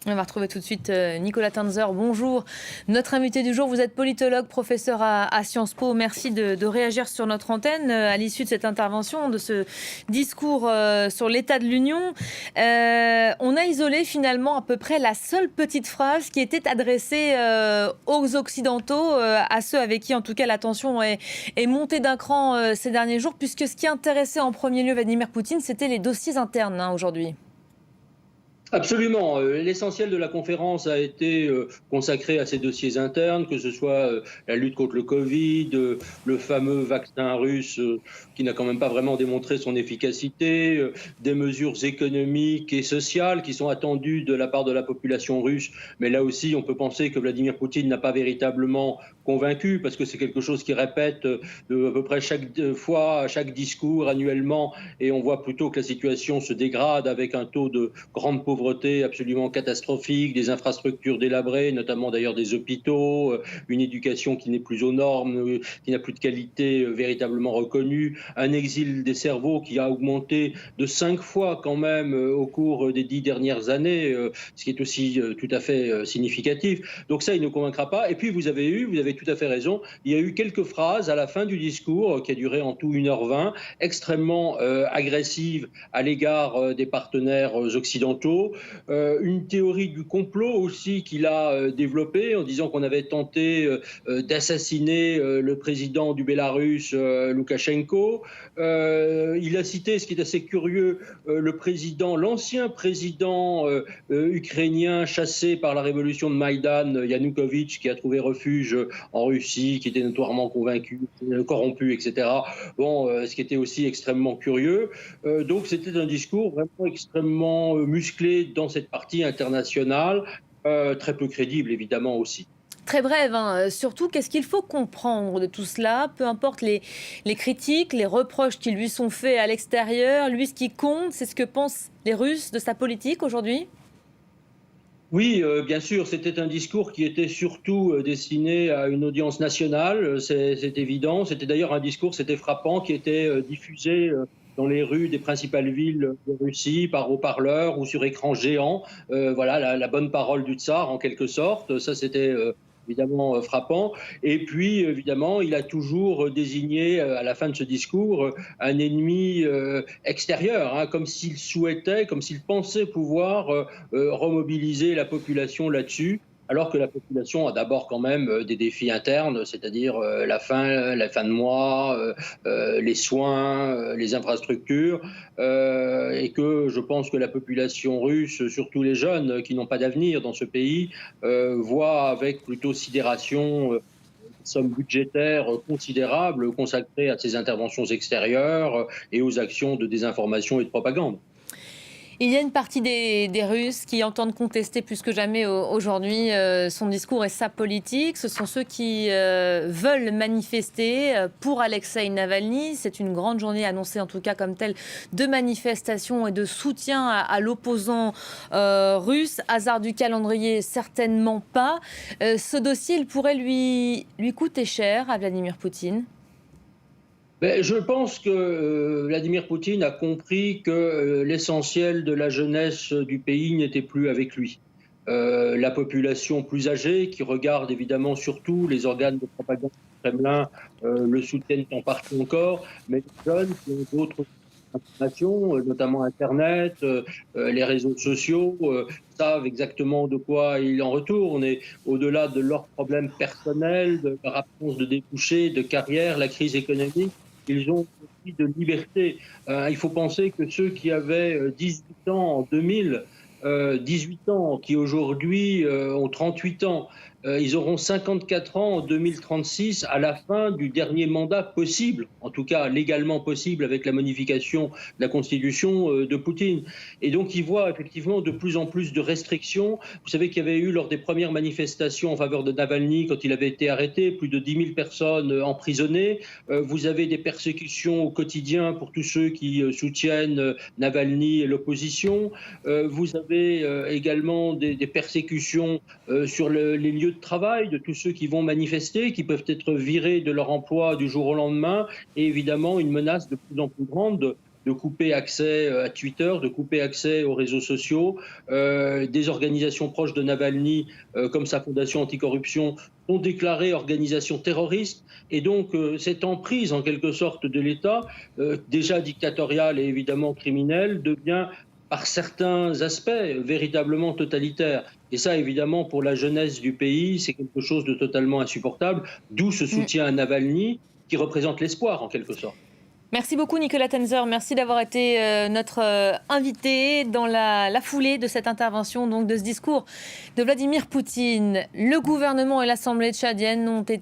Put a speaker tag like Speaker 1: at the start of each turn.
Speaker 1: On va retrouver tout de suite Nicolas Tanzer. Bonjour. Notre invité du jour, vous êtes politologue, professeur à Sciences Po. Merci de réagir sur notre antenne à l'issue de cette intervention, de ce discours sur l'état de l'Union. On a isolé finalement à peu près la seule petite phrase qui était adressée aux Occidentaux, à ceux avec qui en tout cas la tension est montée d'un cran ces derniers jours, puisque ce qui intéressait en premier lieu Vladimir Poutine, c'était les dossiers internes aujourd'hui.
Speaker 2: Absolument. L'essentiel de la conférence a été consacré à ces dossiers internes, que ce soit la lutte contre le Covid, le fameux vaccin russe qui n'a quand même pas vraiment démontré son efficacité, des mesures économiques et sociales qui sont attendues de la part de la population russe. Mais là aussi, on peut penser que Vladimir Poutine n'a pas véritablement convaincu, parce que c'est quelque chose qu'il répète à peu près chaque fois, à chaque discours, annuellement, et on voit plutôt que la situation se dégrade avec un taux de grande pauvreté absolument catastrophique, des infrastructures délabrées, notamment d'ailleurs des hôpitaux, une éducation qui n'est plus aux normes, qui n'a plus de qualité véritablement reconnue, un exil des cerveaux qui a augmenté de 5 fois quand même au cours des 10 dernières années, ce qui est aussi tout à fait significatif. Donc ça, il ne convaincra pas. Et puis vous avez tout à fait raison, il y a eu quelques phrases à la fin du discours, qui a duré en tout 1h20, extrêmement agressives à l'égard des partenaires occidentaux. Une théorie du complot aussi qu'il a développée en disant qu'on avait tenté d'assassiner le président du Bélarus, Loukachenko. Il a cité, ce qui est assez curieux, l'ancien président ukrainien chassé par la révolution de Maïdan, Yanukovych, qui a trouvé refuge en Russie, qui était notoirement corrompu, etc. Bon, ce qui était aussi extrêmement curieux. Donc c'était un discours vraiment extrêmement musclé dans cette partie internationale, très peu crédible évidemment aussi.
Speaker 1: Très brève, hein. Surtout, qu'est-ce qu'il faut comprendre de tout cela? Peu importe les critiques, les reproches qui lui sont faits à l'extérieur, lui, ce qui compte, c'est ce que pensent les Russes de sa politique aujourd'hui?
Speaker 2: Oui, bien sûr, c'était un discours qui était surtout destiné à une audience nationale, c'est évident. C'était d'ailleurs un discours, c'était frappant, qui était diffusé dans les rues des principales villes de Russie par haut-parleurs ou sur écran géant. Voilà, la bonne parole du tsar, en quelque sorte. Ça, c'était évidemment frappant. Et puis, évidemment, il a toujours désigné, à la fin de ce discours, un ennemi extérieur, hein, comme s'il souhaitait, comme s'il pensait pouvoir remobiliser la population là-dessus, alors que la population a d'abord quand même des défis internes, c'est-à-dire la fin de mois, les soins, les infrastructures, et que je pense que la population russe, surtout les jeunes qui n'ont pas d'avenir dans ce pays, voient avec plutôt sidération sommes budgétaires considérables consacrées à ces interventions extérieures et aux actions de désinformation et de propagande.
Speaker 1: Il y a une partie des Russes qui entendent contester plus que jamais aujourd'hui son discours et sa politique. Ce sont ceux qui veulent manifester pour Alexeï Navalny. C'est une grande journée annoncée en tout cas comme telle de manifestation et de soutien à l'opposant russe. Hasard du calendrier, certainement pas. Ce dossier, il pourrait lui coûter cher à Vladimir Poutine.
Speaker 2: Je pense que Vladimir Poutine a compris que l'essentiel de la jeunesse du pays n'était plus avec lui. La population plus âgée, qui regarde évidemment surtout les organes de propagande du Kremlin, le soutiennent en partie encore, mais les jeunes qui ont d'autres informations, notamment Internet, les réseaux sociaux, savent exactement de quoi il en retourne. Et au-delà de leurs problèmes personnels, de leur absence de débouchés, de carrière, la crise économique, ils ont aussi de liberté. Il faut penser que ceux qui avaient 18 ans en 2000, 18 ans, qui aujourd'hui ont 38 ans, ils auront 54 ans en 2036 à la fin du dernier mandat possible, en tout cas légalement possible avec la modification de la Constitution de Poutine. Et donc ils voient effectivement de plus en plus de restrictions. Vous savez qu'il y avait eu lors des premières manifestations en faveur de Navalny, quand il avait été arrêté, plus de 10 000 personnes emprisonnées. Vous avez des persécutions au quotidien pour tous ceux qui soutiennent Navalny et l'opposition. Vous avez également des persécutions sur les lieux de travail de tous ceux qui vont manifester, qui peuvent être virés de leur emploi du jour au lendemain, et évidemment une menace de plus en plus grande de couper accès à Twitter, de couper accès aux réseaux sociaux. Des organisations proches de Navalny, comme sa fondation anticorruption, ont déclaré organisation terroriste. Et donc, cette emprise, en quelque sorte, de l'État, déjà dictatoriale et évidemment criminelle, devient par certains aspects véritablement totalitaire. Et ça, évidemment, pour la jeunesse du pays, c'est quelque chose de totalement insupportable, d'où ce soutien à Navalny, qui représente l'espoir, en quelque sorte.
Speaker 1: Merci beaucoup Nicolas Tenzer, merci d'avoir été notre invité dans la foulée de cette intervention, donc de ce discours de Vladimir Poutine. Le gouvernement et l'Assemblée tchadienne ont été